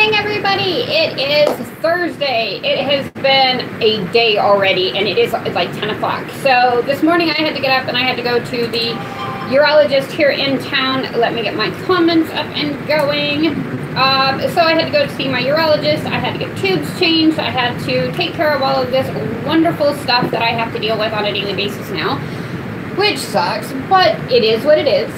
morning, everybody. It is Thursday. It has been a day already, and it's like 10 o'clock. So this morning I had to get up and I had to go to the urologist here in town. Let me get my comments up and going. So I had to go to see my urologist. I had to get tubes changed. I had to take care of all of this wonderful stuff that I have to deal with on a daily basis now, which sucks, but it is what it is.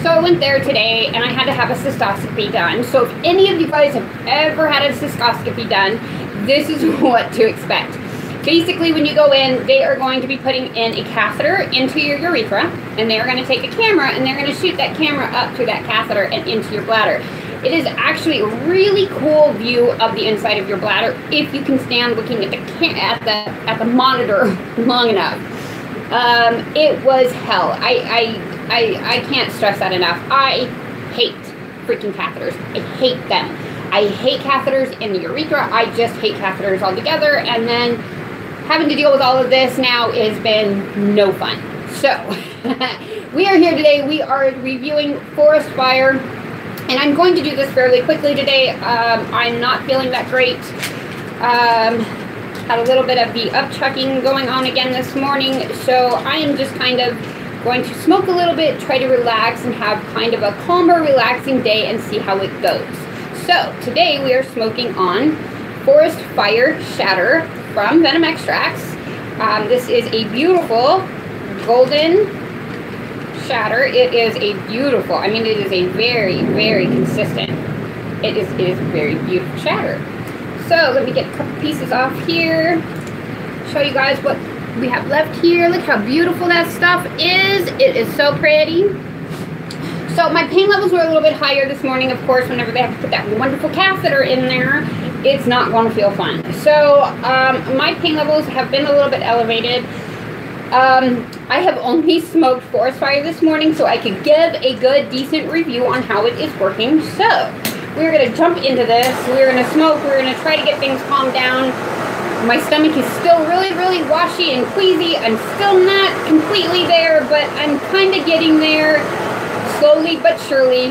So I went there today and I had to have a cystoscopy done. So if any of you guys have ever had a cystoscopy done, this is what to expect. Basically, when you go in, they are going to be putting in a catheter into your urethra, and they are going to take a camera and they're going to shoot that camera up through that catheter and into your bladder. It is actually a really cool view of the inside of your bladder if you can stand looking at the monitor long enough. It was hell. I can't stress that enough. I hate freaking catheters. I hate them. I hate catheters in the urethra. I just hate catheters altogether. And then having to deal with all of this now has been no fun. So we are here today. We are reviewing Forest Fire. And I'm going to do this fairly quickly today. I'm not feeling that great. Had a little bit of the upchucking going on again this morning. So I am just kind of going to smoke a little bit, try to relax and have kind of a calmer, relaxing day and see how it goes. So today we are smoking on Forest Fire Shatter from Venom Extracts. This is a beautiful golden shatter. It is a beautiful, I mean, it is a very, very consistent. It is a very beautiful shatter. So let me get a couple pieces off here, show you guys what we have left here. Look how beautiful that stuff is. It is so pretty. So my pain levels were a little bit higher this morning, of course. Whenever they have to put that wonderful catheter in there, it's not going to feel fun. So my pain levels have been a little bit elevated. I have only smoked Forest Fire this morning, so I could give a good, decent review on how it is working. So we're going to jump into this. We're going to smoke. We're going to try to get things calmed down. My stomach is still really, really washy and queasy. I'm still not completely there, but I'm kind of getting there slowly but surely.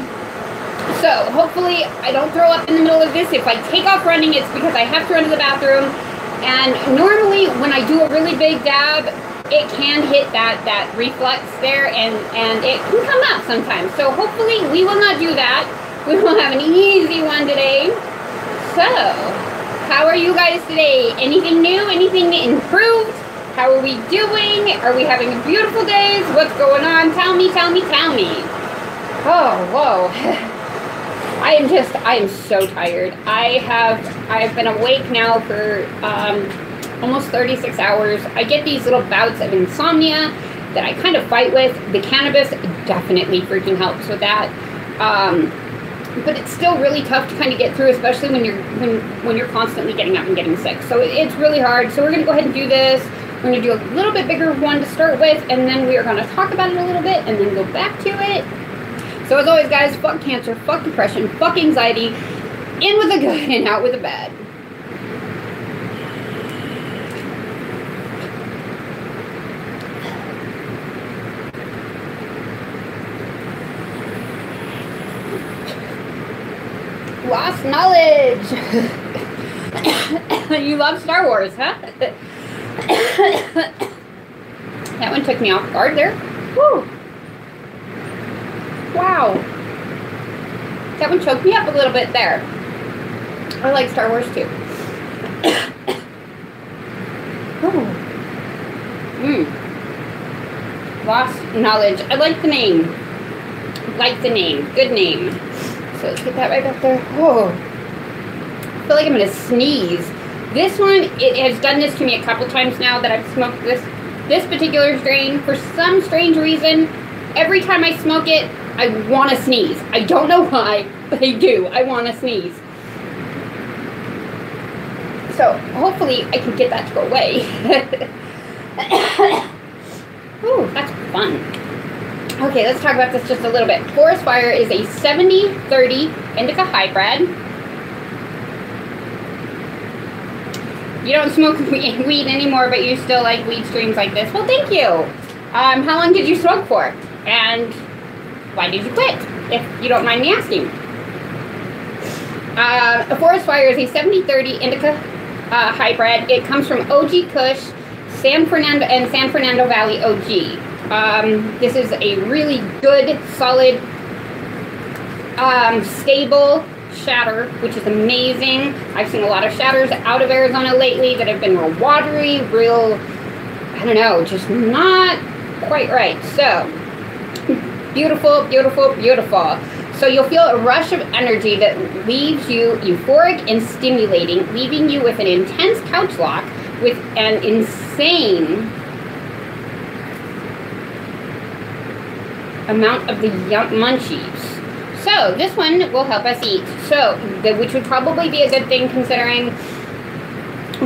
So hopefully I don't throw up in the middle of this. If I take off running, it's because I have to run to the bathroom. And normally when I do a really big dab, it can hit that reflux there and it can come out sometimes. So hopefully we will not do that. We will have an easy one today. So how are you guys today? Anything new? Anything improved? How are we doing? Are we having beautiful days? What's going on? Tell me, tell me, tell me. Oh, whoa. I am so tired. I've been awake now for almost 36 hours. I get these little bouts of insomnia that I kind of fight with. The cannabis definitely freaking helps with that. But it's still really tough to kind of get through, especially when you're constantly getting up and getting sick. So it's really hard. So we're going to go ahead and do this. We're going to do a little bit bigger one to start with, and then we are going to talk about it a little bit and then go back to it. So as always, guys, fuck cancer, fuck depression, fuck anxiety. In with the good and out with the bad. Lost knowledge. You love Star Wars, huh? That one took me off guard there. Woo. Wow. That one choked me up a little bit there. I like Star Wars too. Lost knowledge. I like the name. Like the name. Good name. So let's get that right up there. Oh, I feel like I'm going to sneeze. This one, it has done this to me a couple times now that I've smoked this particular strain. For some strange reason, every time I smoke it, I want to sneeze. I don't know why, but I do. I want to sneeze. So hopefully I can get that to go away. Ooh, that's fun. Okay, let's talk about this just a little bit. Forest Fire is a 70-30 indica hybrid. You don't smoke weed anymore, but you still like weed streams like this. Well, thank you. How long did you smoke for? And why did you quit? If you don't mind me asking. Forest Fire is a 70-30 indica hybrid. It comes from OG Kush, San Fernando Valley OG. This is a really good, solid, stable shatter, which is amazing. I've seen a lot of shatters out of Arizona lately that have been real watery, real, I don't know, just not quite right. So, beautiful, beautiful, beautiful. So you'll feel a rush of energy that leaves you euphoric and stimulating, leaving you with an intense couch lock with an insane amount of the munchies. So this one will help us eat. So, which would probably be a good thing considering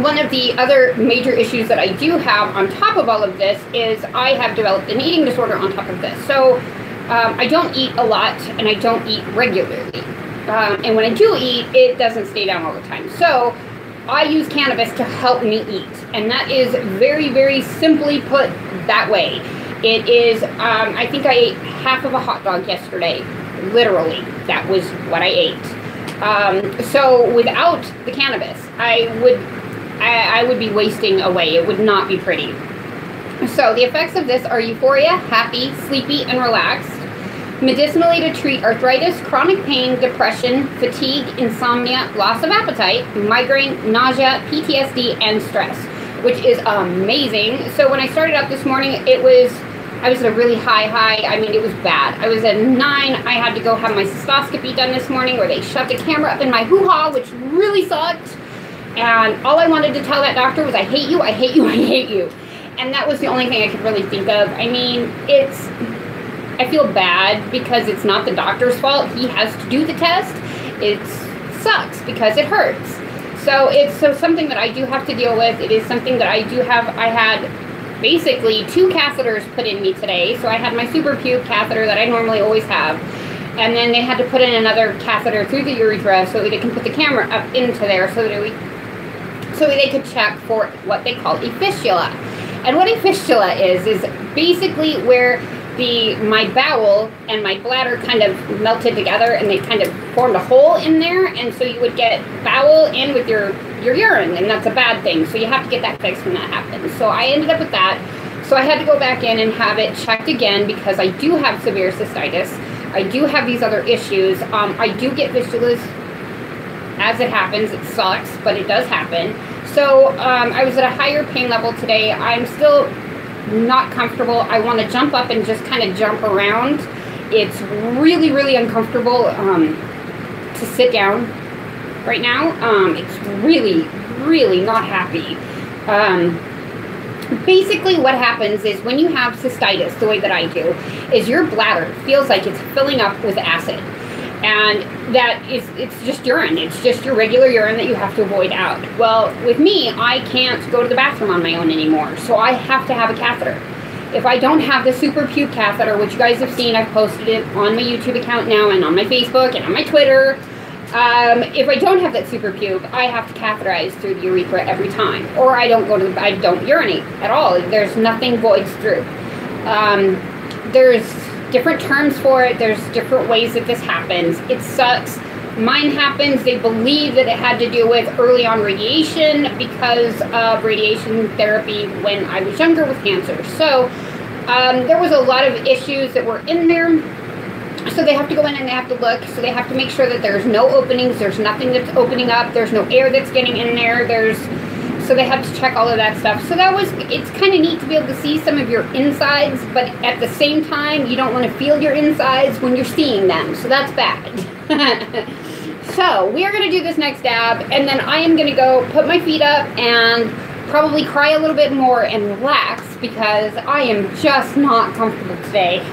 one of the other major issues that I do have on top of all of this is I have developed an eating disorder on top of this. So I don't eat a lot and I don't eat regularly. And when I do eat, it doesn't stay down all the time. So I use cannabis to help me eat. And that is very, very simply put that way. It is, I think I ate half of a hot dog yesterday. Literally, that was what I ate. So without the cannabis, I would be wasting away. It would not be pretty. So the effects of this are euphoria, happy, sleepy, and relaxed. Medicinally to treat arthritis, chronic pain, depression, fatigue, insomnia, loss of appetite, migraine, nausea, PTSD, and stress, which is amazing. So when I started out this morning, I was at a really high. I mean, it was bad. I was at 9. I had to go have my cystoscopy done this morning where they shoved a camera up in my hoo-ha, which really sucked. And all I wanted to tell that doctor was, I hate you, I hate you, I hate you. And that was the only thing I could really think of. I mean, I feel bad because it's not the doctor's fault. He has to do the test. It sucks because it hurts. So it's something that I do have to deal with. It is something that I do have. I had basically 2 catheters put in me today. So I had my super pube catheter that I normally always have. And then they had to put in another catheter through the urethra so that they can put the camera up into there so that they could check for what they call a fistula. And what a fistula is basically where my bowel and my bladder kind of melted together and they kind of formed a hole in there, and so you would get bowel in with your urine, and that's a bad thing. So you have to get that fixed when that happens. So I ended up with that. So I had to go back in and have it checked again because I do have severe cystitis. I do have these other issues. I do get fistulas as it happens. It sucks, but it does happen. So I was at a higher pain level today. I'm still not comfortable. I want to jump up and just kind of jump around. It's really, really uncomfortable to sit down right now. It's really, really not happy. Basically what happens is when you have cystitis, the way that I do, is your bladder feels like it's filling up with acid. And it's just urine. It's just your regular urine that you have to avoid out. Well, with me, I can't go to the bathroom on my own anymore. So I have to have a catheter. If I don't have the super pube catheter, which you guys have seen, I've posted it on my YouTube account now and on my Facebook and on my Twitter. If I don't have that super pube, I have to catheterize through the urethra every time. Or I don't urinate at all. There's nothing voids through. There's different terms for it. There's different ways that this happens. It sucks. Mine happens. They believe that it had to do with early on radiation because of radiation therapy when I was younger with cancer. So there was a lot of issues that were in there. So they have to go in and they have to look. So they have to make sure that there's no openings. There's nothing that's opening up. There's no air that's getting in there. So they have to check all of that stuff. So it's kind of neat to be able to see some of your insides, but at the same time, you don't want to feel your insides when you're seeing them. So that's bad. So we are going to do this next dab, and then I am going to go put my feet up and probably cry a little bit more and relax because I am just not comfortable today.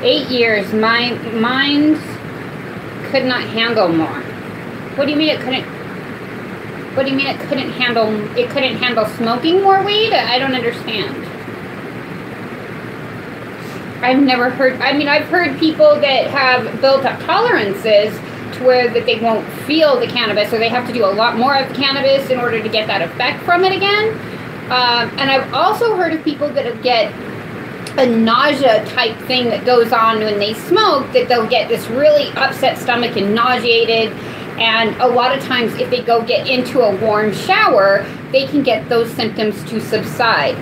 8 years, my mind could not handle more. What do you mean it couldn't? What do you mean it couldn't handle? It couldn't handle smoking more weed? I don't understand. I've never heard. I mean, I've heard people that have built up tolerances to where that they won't feel the cannabis, or they have to do a lot more of the cannabis in order to get that effect from it again. And I've also heard of people that get a nausea type thing that goes on when they smoke, that they'll get this really upset stomach and nauseated. And a lot of times if they go get into a warm shower, they can get those symptoms to subside.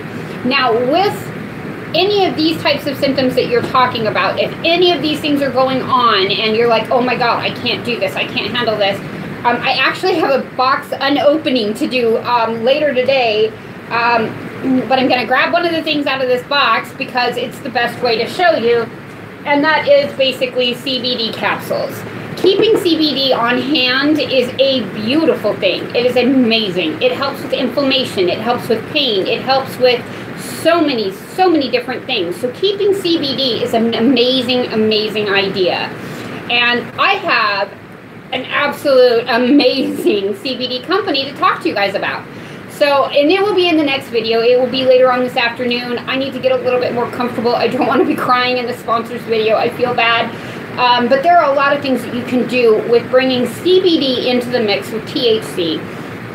Now with any of these types of symptoms that you're talking about, if any of these things are going on and you're like, oh my God, I can't do this, I can't handle this, I actually have a box unopening to do later today, but I'm going to grab one of the things out of this box because it's the best way to show you, and that is basically CBD capsules. Keeping CBD on hand is a beautiful thing. It is amazing. It helps with inflammation, it helps with pain, it helps with so many different things. So keeping CBD is an amazing idea. And I have an absolute amazing CBD company to talk to you guys about. So, and it will be in the next video. It will be later on this afternoon. I need to get a little bit more comfortable. I don't want to be crying in the sponsors video. I feel bad. But there are a lot of things that you can do with bringing CBD into the mix with THC,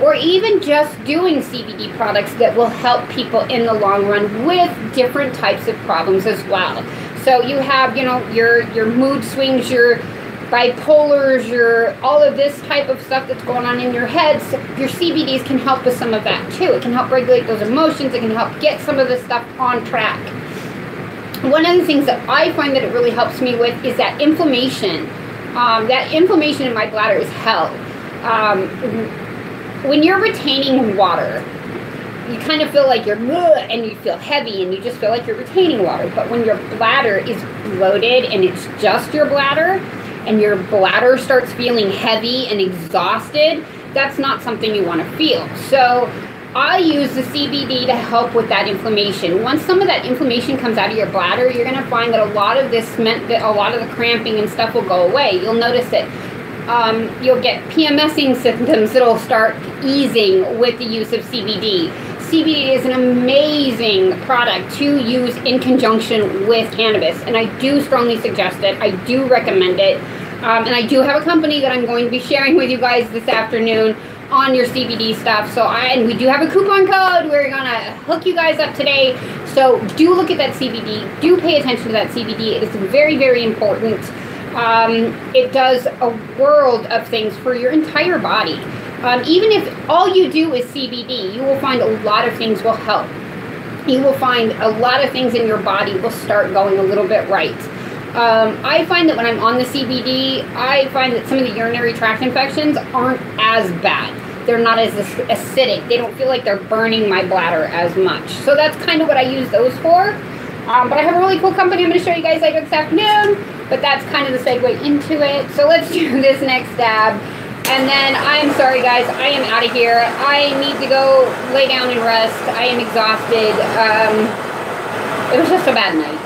or even just doing CBD products that will help people in the long run with different types of problems as well. So you have, you know, your mood swings, your bipolars, your all of this type of stuff that's going on in your head. So your CBDs can help with some of that too. It can help regulate those emotions. It can help get some of this stuff on track. One of the things that I find that it really helps me with is that inflammation. That inflammation in my bladder is hell. When you're retaining water, you kind of feel like you're and you feel heavy and you just feel like you're retaining water. But when your bladder is bloated and it's just your bladder, and your bladder starts feeling heavy and exhausted, that's not something you want to feel. So I use the CBD to help with that inflammation. Once some of that inflammation comes out of your bladder, you're going to find that a lot of this meant that a lot of the cramping and stuff will go away. You'll notice that you'll get PMSing symptoms that'll start easing with the use of CBD. CBD is an amazing product to use in conjunction with cannabis, and I do strongly suggest it. I do recommend it, and I do have a company that I'm going to be sharing with you guys this afternoon on your CBD stuff. So and we do have a coupon code. We're gonna hook you guys up today. So do look at that CBD. Do pay attention to that CBD. It is very important. It does a world of things for your entire body. Even if all you do is CBD, you will find a lot of things will help. You will find a lot of things in your body will start going a little bit right. I find that when I'm on the CBD, I find that some of the urinary tract infections aren't as bad. They're not as acidic. They don't feel like they're burning my bladder as much. So that's kind of what I use those for. But I have a really cool company I'm going to show you guys later this afternoon. But that's kind of the segue into it. So let's do this next dab. And then I'm sorry guys, I am out of here. I need to go lay down and rest. I am exhausted. It was just a bad night.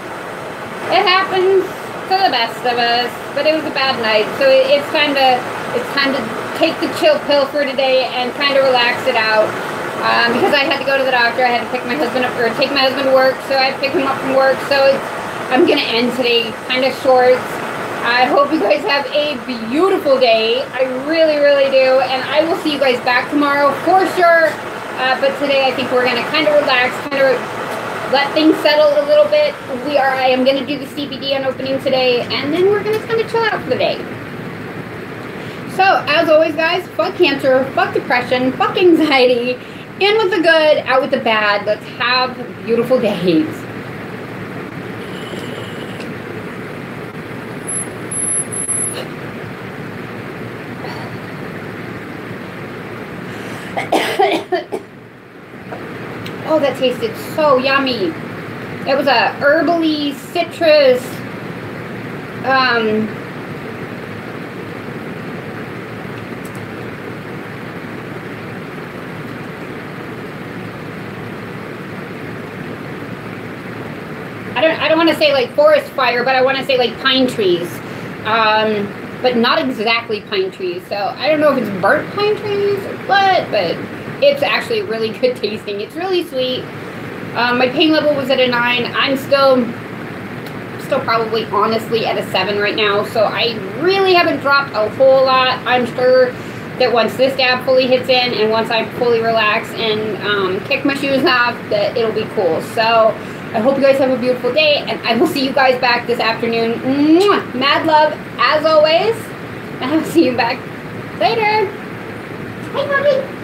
It happens to the best of us, but it was a bad night. So it's time to take the chill pill for today and kind of relax it out. Because I had to go to the doctor. I had to pick my husband up, or take my husband to work. So I picked him up from work. So I'm gonna end today kind of short. I hope you guys have a beautiful day. I really do. And I will see you guys back tomorrow for sure. But today I think we're going to kind of relax, kind of let things settle a little bit. I am going to do the CBD unopening today. And then we're going to kind of chill out for the day. So, as always guys, fuck cancer, fuck depression, fuck anxiety. In with the good, out with the bad. Let's have beautiful days. Oh, that tasted so yummy. It was a herbally citrus I don't want to say like forest fire, but I want to say like pine trees. But not exactly pine trees. So I don't know if it's burnt pine trees or what, but it's actually really good tasting. It's really sweet. My pain level was at a 9. I'm still probably honestly at a 7 right now. So I really haven't dropped a whole lot. I'm sure that once this dab fully hits in and once I fully relax and kick my shoes off, that it'll be cool. So I hope you guys have a beautiful day, and I will see you guys back this afternoon. Mwah! Mad love, as always, and I'll see you back later. Bye, mommy.